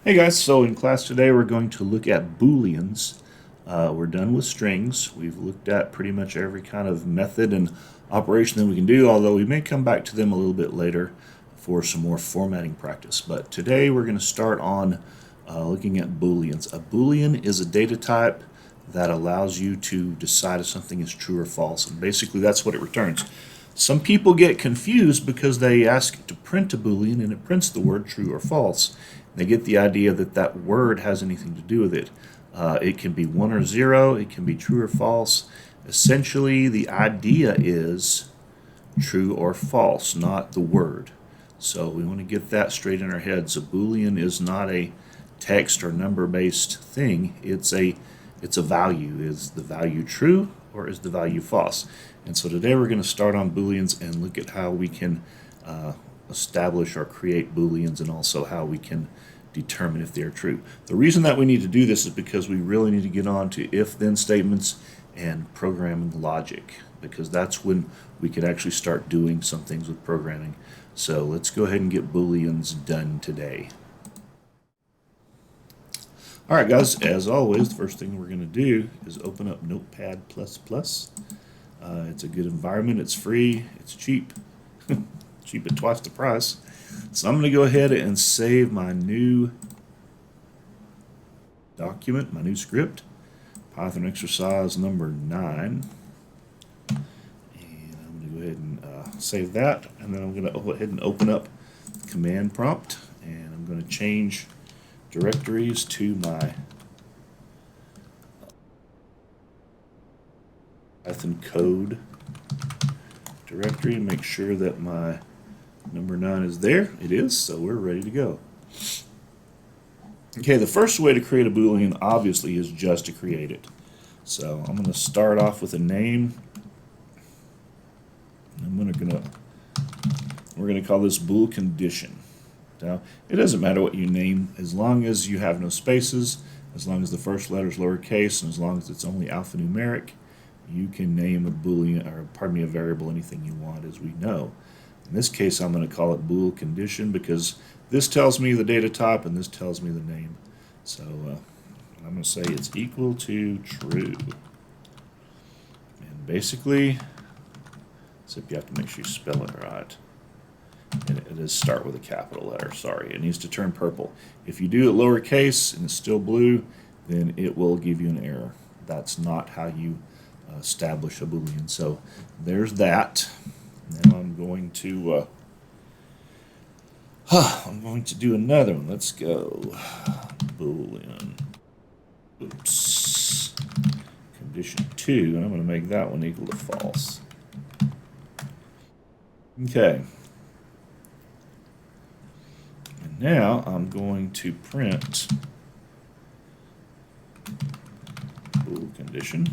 Hey guys, so in class today we're going to look at Booleans. We're done with strings. We've looked at pretty much every kind of method and operation that we can do, although we may come back to them a little bit later for some more formatting practice. But today we're going to start on looking at Booleans. A Boolean is a data type that allows you to decide if something is true or false, and basically that's what it returns. Some people get confused because they ask it to print a Boolean and it prints the word true or false. They get the idea that that word has anything to do with it. It can be 1 or 0, it can be true or false. Essentially, the idea is true or false, not the word. So we want to get that straight in our heads. A Boolean is not a text or number based thing. It's a value. Is the value true or is the value false? And so today we're going to start on Booleans and look at how we can establish or create Booleans and also how we can determine if they're true. The reason that we need to do this is because we really need to get on to if-then statements and programming logic, because that's when we could actually start doing some things with programming. So let's go ahead and get Booleans done today. All right, guys, as always, the first thing we're going to do is open up Notepad++. It's a good environment. It's free. It's cheap. Cheap at twice the price. So I'm going to go ahead and save my new document, my new script, Python exercise number 9. And I'm going to go ahead and save that. And then I'm going to go ahead and open up the command prompt. And I'm going to change directories to my Python code directory and make sure that my number 9 is there. It is, so we're ready to go. Okay, the first way to create a Boolean obviously is just to create it. So I'm going to start off with a name. We're going to call this bool condition. Now, it doesn't matter what you name as long as you have no spaces, as long as the first letter is lowercase, and as long as it's only alphanumeric. You can name a Boolean, or pardon me, a variable anything you want, as we know. In this case, I'm going to call it bool condition because this tells me the data type and this tells me the name. So I'm going to say it's equal to true. And basically, except you have to make sure you spell it right. And it does start with a capital letter. Sorry, it needs to turn purple. If you do it lowercase and it's still blue, then it will give you an error. That's not how you establish a Boolean. So there's that. Now I'm going to do another one. Let's go. Boolean. Oops. Condition 2, and I'm going to make that one equal to false. Okay. And now I'm going to print bool condition.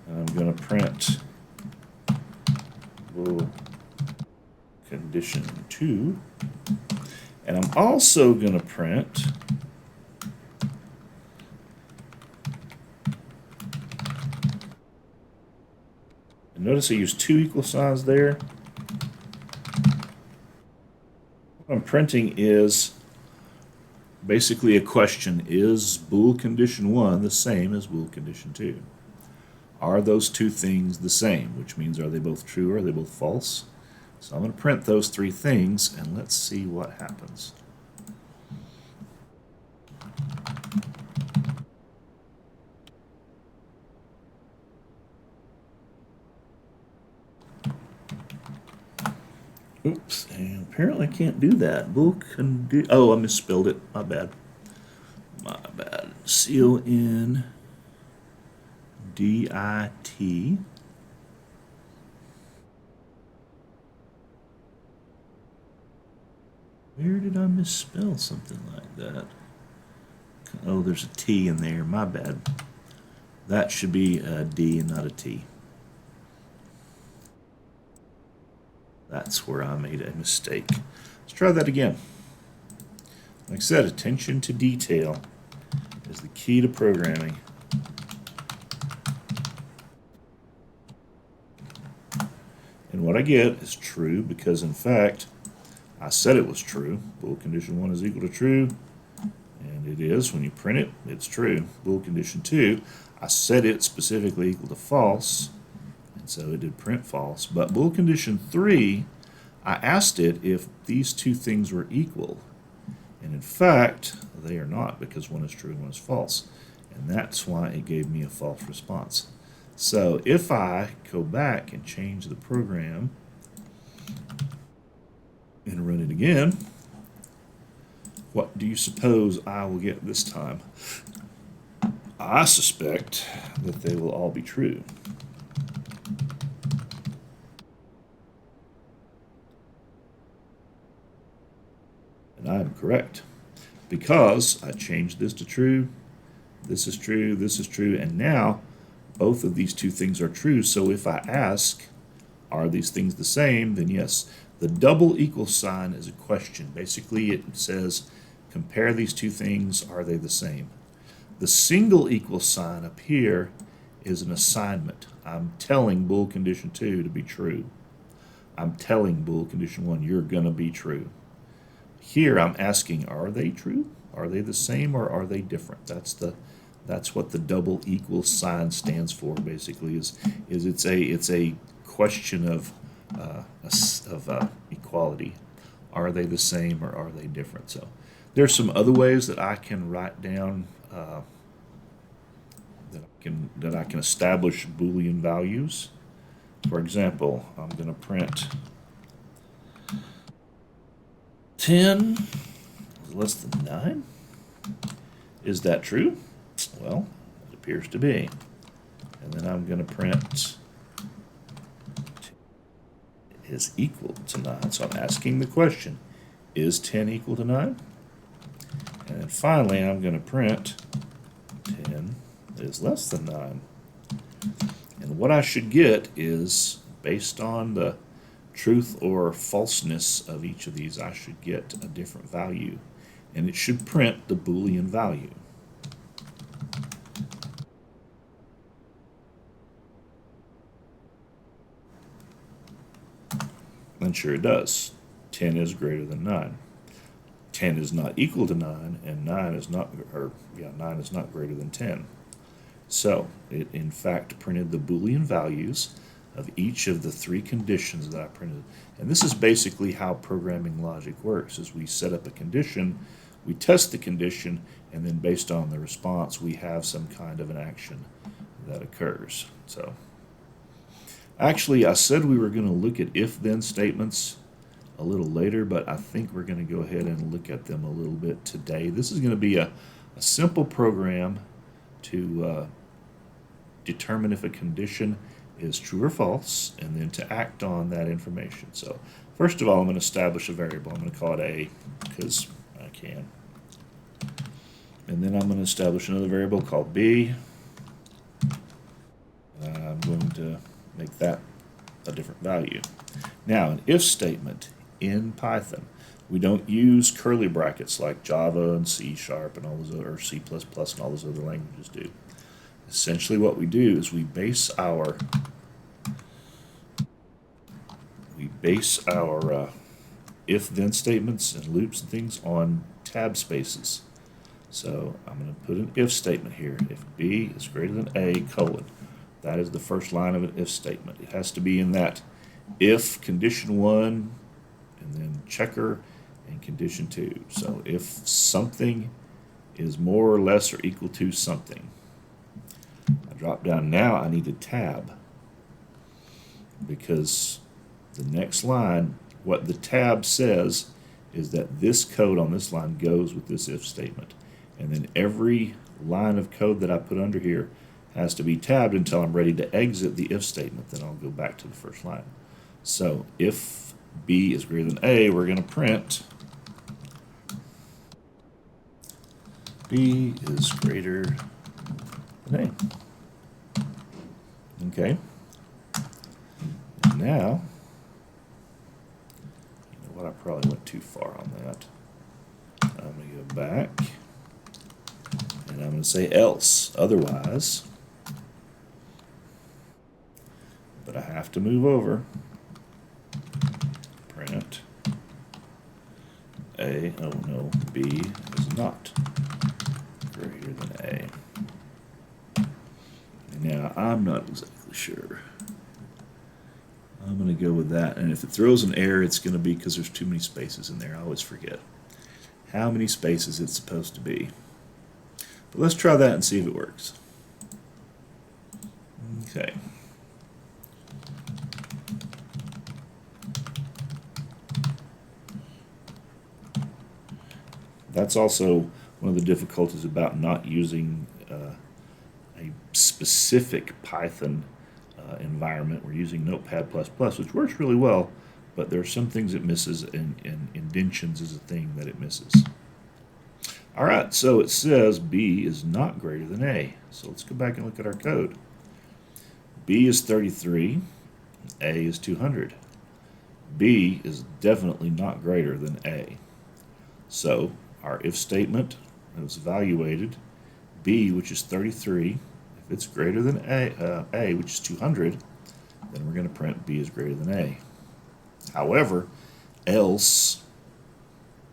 I'm going to print bool condition 2, and I'm also going to print and notice I use 2 equal signs there. What I'm printing is basically a question: is bool condition 1 the same as bool condition 2? Are those two things the same? Which means, are they both true or are they both false? So I'm going to print those 3 things and let's see what happens. Oops, and apparently I can't do that. Oh, I misspelled it. My bad. My bad. CONDIT. Where did I misspell something like that? Oh, there's a T in there. My bad. That should be a D and not a T. That's where I made a mistake. Let's try that again. Like I said, attention to detail is the key to programming. And what I get is true because, in fact, I said it was true. Bool condition 1 is equal to true, and it is. When you print it, it's true. Bool condition 2, I said it specifically equal to false, and so it did print false. But Bool condition 3, I asked it if these two things were equal, and in fact, they are not, because one is true and one is false, and that's why it gave me a false response. So if I go back and change the program and run it again, what do you suppose I will get this time? I suspect that they will all be true. And I am correct, because I changed this to true, this is true, and now both of these two things are true. So if I ask, are these things the same, then yes. The double equal sign is a question. Basically, it says, compare these two things, are they the same? The single equal sign up here is an assignment. I'm telling Bool condition 2 to be true. I'm telling Bool condition 1, you're going to be true. Here I'm asking, are they true? Are they the same, or are they different? That's what the double equal sign stands for. Basically, is it's a question of equality. Are they the same, or are they different? So there's some other ways that I can write down that I can establish Boolean values. For example, I'm going to print 10 is less than 9. Is that true? Well, it appears to be. And then I'm going to print is equal to 9. So I'm asking the question, is 10 equal to 9? And then finally, I'm going to print 10 is less than 9. And what I should get is, based on the truth or falseness of each of these, I should get a different value. And it should print the Boolean value. And sure it does. 10 is greater than 9. 10 is not equal to 9, and 9 is not greater than 10. So it in fact printed the Boolean values of each of the three conditions that I printed. And this is basically how programming logic works, is we set up a condition, we test the condition, and then based on the response, we have some kind of an action that occurs. So actually, I said we were going to look at if-then statements a little later, but I think we're going to go ahead and look at them a little bit today. This is going to be a simple program to determine if a condition is true or false, and then to act on that information. So first of all, I'm going to establish a variable. I'm going to call it A, because I can. And then I'm going to establish another variable called B. I'm going to make that a different value. Now, an if statement in Python, we don't use curly brackets like Java and C# and all those other, or C++ and all those other languages do. Essentially what we do is we base our if-then statements and loops and things on tab spaces. So I'm going to put an if statement here. If B is greater than A, colon. That is the first line of an if statement. It has to be in that if condition 1, and then checker, and condition 2. So if something is more or less or equal to something. I drop down now, I need a tab, because the next line, what the tab says is that this code on this line goes with this if statement. And then every line of code that I put under here has to be tabbed until I'm ready to exit the if statement. Then I'll go back to the first line. So if B is greater than A, we're going to print B is greater than A. Okay. And now, you know what, I probably went too far on that. I'm going to go back, and I'm going to say else, otherwise. But I have to move over. Print A. Oh no, B is not greater than A. Now, I'm not exactly sure. I'm going to go with that. And if it throws an error, it's going to be because there's too many spaces in there. I always forget how many spaces it's supposed to be. But let's try that and see if it works. Okay. That's also one of the difficulties about not using a specific Python environment. We're using Notepad++, which works really well, but there are some things it misses, and indentions is a thing that it misses. All right, so it says B is not greater than A. So let's go back and look at our code. B is 33, A is 200. B is definitely not greater than A. So our if statement is evaluated B, which is 33. If it's greater than A, which is 200, then we're going to print B is greater than A. However, else,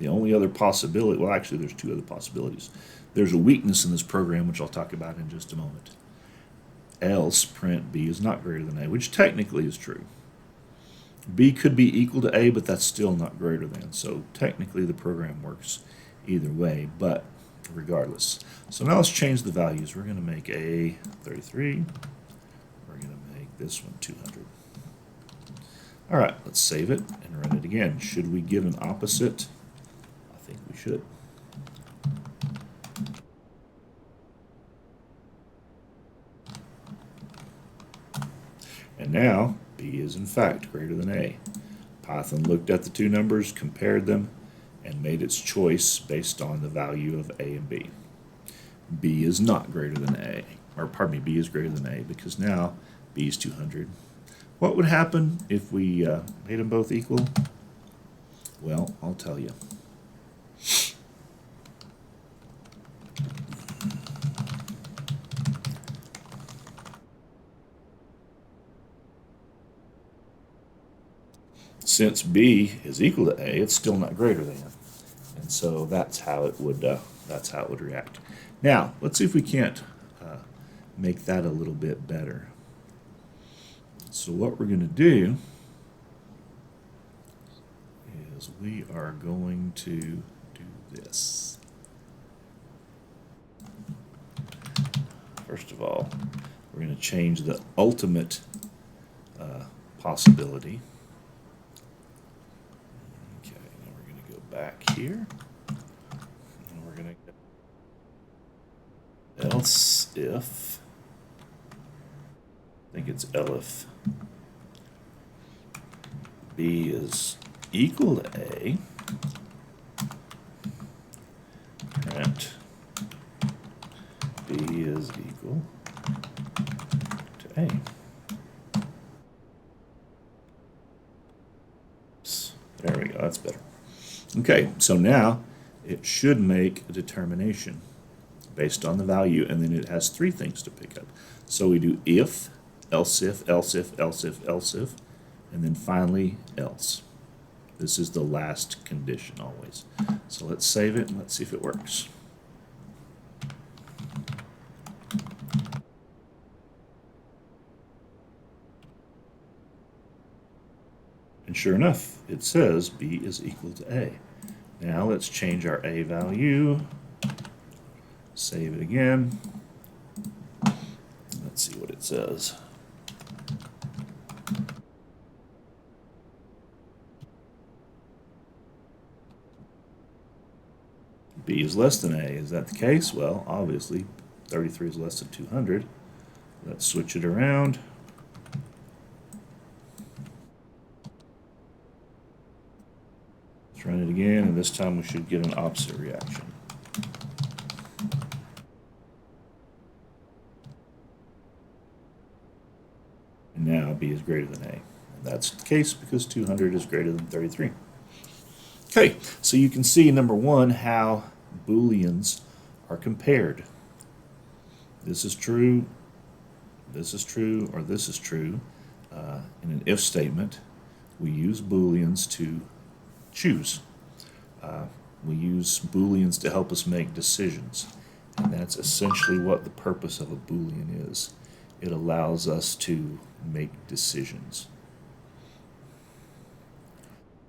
the only other possibility, well, actually, there's two other possibilities. There's a weakness in this program, which I'll talk about in just a moment. Else, print B is not greater than A, which technically is true. B could be equal to A, but that's still not greater than. So technically, the program works either way, but regardless. So now let's change the values. We're going to make A 33. We're going to make this one 200. All right, let's save it and run it again. Should we give an opposite? I think we should. And now B is in fact greater than A. Python looked at the two numbers, compared them, and made its choice based on the value of A and B. B is not greater than A, or pardon me, B is greater than A, because now B is 200. What would happen if we made them both equal? Well, I'll tell you. Since B is equal to A, it's still not greater than, and so that's how it would react. Now let's see if we can't make that a little bit better. So what we're going to do is we are going to do this. First of all, we're going to change the ultimate possibility. Okay, now we're going to go back here, and we're going to else if, I think it's elif, B is equal to A, print B is equal to A. There we go, that's better. Okay, so now it should make a determination based on the value, and then it has three things to pick up. So we do if, else if, else if, else if, else if, and then finally else. This is the last condition always. So let's save it and let's see if it works. And sure enough, it says B is equal to A. Now let's change our A value. Save it again. Let's see what it says. B is less than A. Is that the case? Well, obviously, 33 is less than 200. Let's switch it around. Let's run it again, and this time we should get an opposite reaction. And now B is greater than A. And that's the case because 200 is greater than 33. Okay, so you can see, number one, how Booleans are compared. This is true, or this is true. In an if statement, we use Booleans to choose. We use Booleans to help us make decisions. And that's essentially what the purpose of a Boolean is. It allows us to make decisions.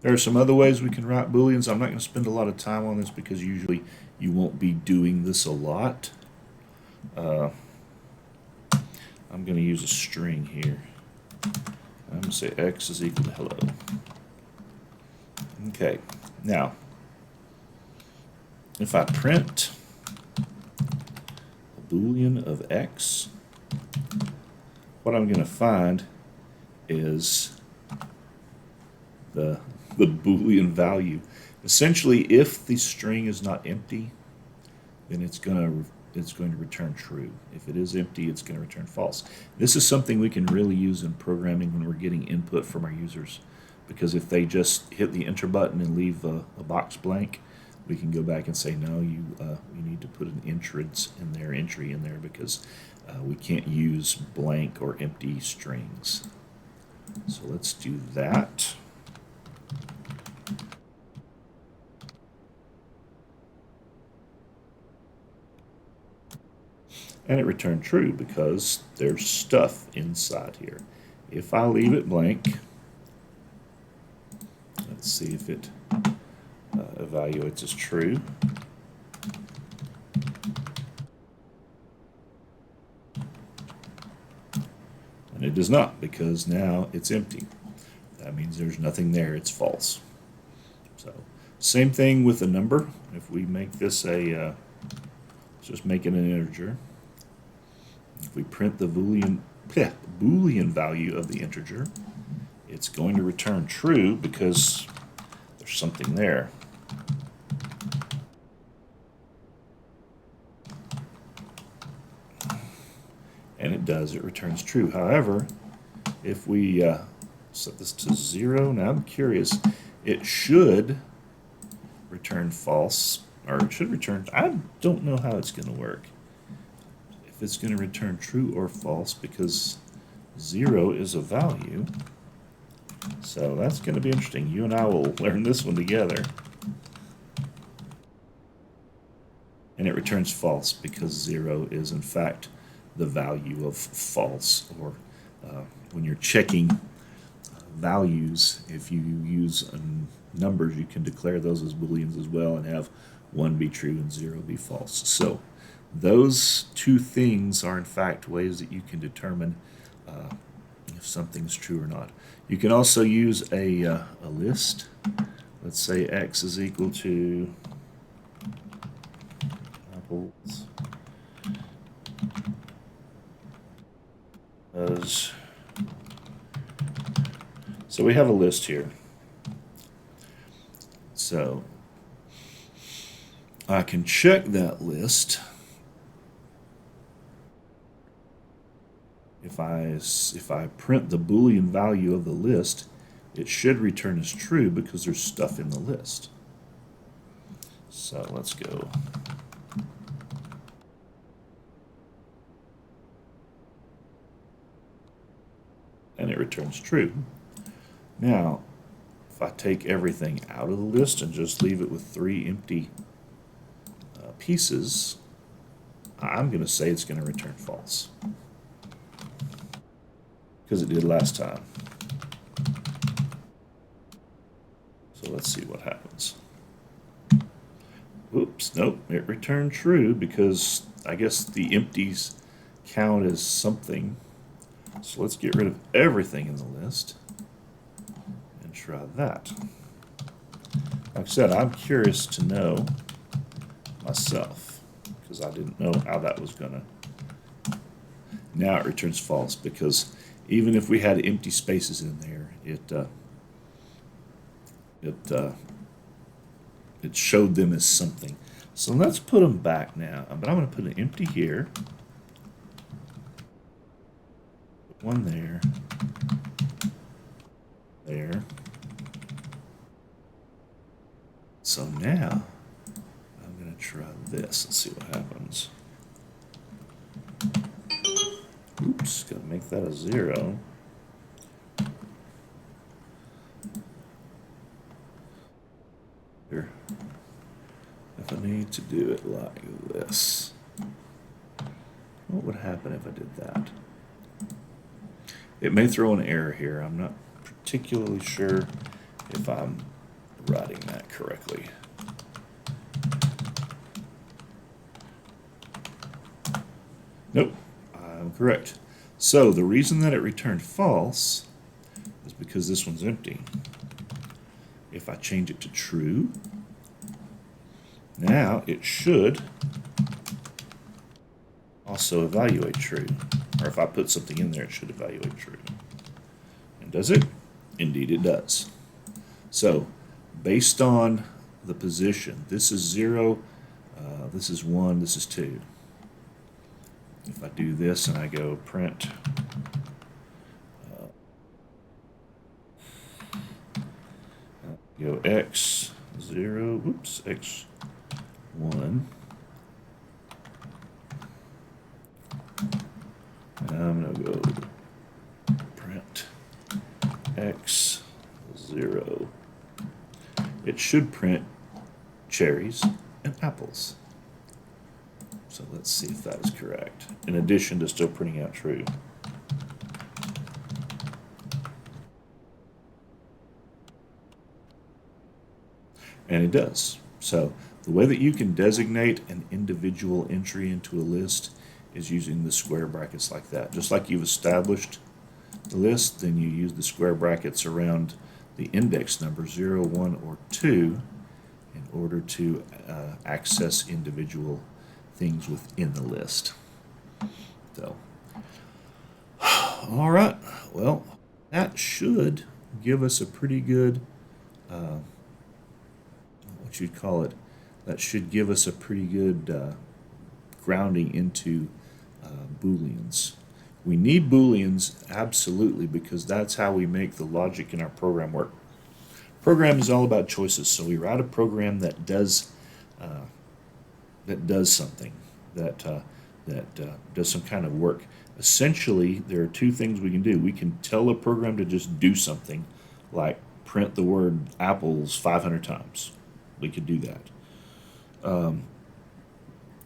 There are some other ways we can write Booleans. I'm not going to spend a lot of time on this because usually you won't be doing this a lot. I'm going to use a string here. I'm going to say x is equal to hello. Okay, now if I print a Boolean of x, what I'm going to find is the Boolean value. Essentially, if the string is not empty, then it's going to return true. If it is empty, it's going to return false. This is something we can really use in programming when we're getting input from our users, because if they just hit the enter button and leave a box blank, we can go back and say, no, you need to put an entry in there, because we can't use blank or empty strings. So let's do that. And it returned true because there's stuff inside here. If I leave it blank, let's see if it evaluates as true. And it does not, because now it's empty. That means there's nothing there, it's false. So, same thing with a number. If we make this let's just make it an integer. If we print the Boolean value of the integer, it's going to return true because there's something there. And it does, it returns true. However, if we set this to 0, now I'm curious, it should return false, or it should return, I don't know how it's going to work. If it's going to return true or false, because 0 is a value. So that's going to be interesting. You and I will learn this one together. And it returns false because 0 is in fact the value of false, or when you're checking values, if you use numbers, you can declare those as Booleans as well and have 1 be true and 0 be false. So those two things are in fact ways that you can determine if something's true or not. You can also use a list. Let's say x is equal to apples. So we have a list here. So I can check that list. If I print the Boolean value of the list, it should return as true because there's stuff in the list. So let's go. And it returns true. Now, if I take everything out of the list and just leave it with 3 empty pieces, I'm going to say it's going to return false, because it did last time. So let's see what happens. Oops, nope, it returned true because I guess the empties count as something. So let's get rid of everything in the list and try that. Like I said, I'm curious to know myself because I didn't know how that was gonna. Now it returns false because even if we had empty spaces in there, it showed them as something. So let's put them back now. But I'm going to put an empty here, put one there, there. So now I'm going to try this and see what happens. Oops, got to make that a 0. Here. I need to do it like this. What would happen if I did that? It may throw an error here. I'm not particularly sure if I'm writing that correctly. Nope, I'm correct. So the reason that it returned false is because this one's empty. If I change it to true, now it should also evaluate true. Or if I put something in there, it should evaluate true. And does it? Indeed it does. So based on the position, this is 0, this is 1, this is 2. If I do this and I go print go x0, whoops, x1. I'm going to go print x0. It should print cherries and apples. So let's see if that is correct, in addition to still printing out true. And it does. So the way that you can designate an individual entry into a list is using the square brackets like that. Just like you've established the list, then you use the square brackets around the index number 0, 1, or 2 in order to access individual things within the list. So, all right, well, that should give us a pretty good, what you'd call it, that should give us a pretty good grounding into Booleans. We need Booleans, absolutely, because that's how we make the logic in our program work. Program is all about choices, so we write a program that does something, that does some kind of work. Essentially, there are two things we can do. We can tell a program to just do something, like print the word apples 500 times. We could do that.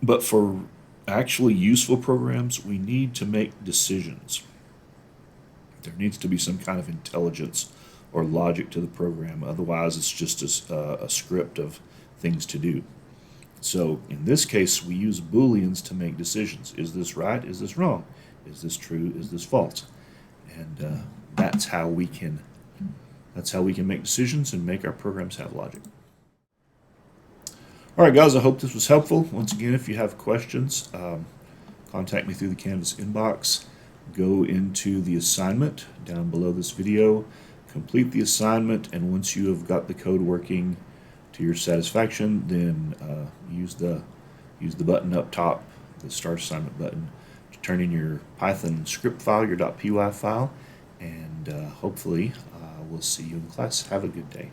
But for actually useful programs, we need to make decisions. There needs to be some kind of intelligence or logic to the program. Otherwise, it's just a script of things to do. So in this case, we use Booleans to make decisions. Is this right? Is this wrong? Is this true? Is this false? And that's how we can make decisions and make our programs have logic. All right, guys, I hope this was helpful. Once again, if you have questions, contact me through the Canvas inbox. Go into the assignment down below this video, complete the assignment, and once you have got the code working to your satisfaction, then use the button up top, the Start Assignment button, to turn in your Python script file, your .py file, and hopefully we'll see you in class. Have a good day.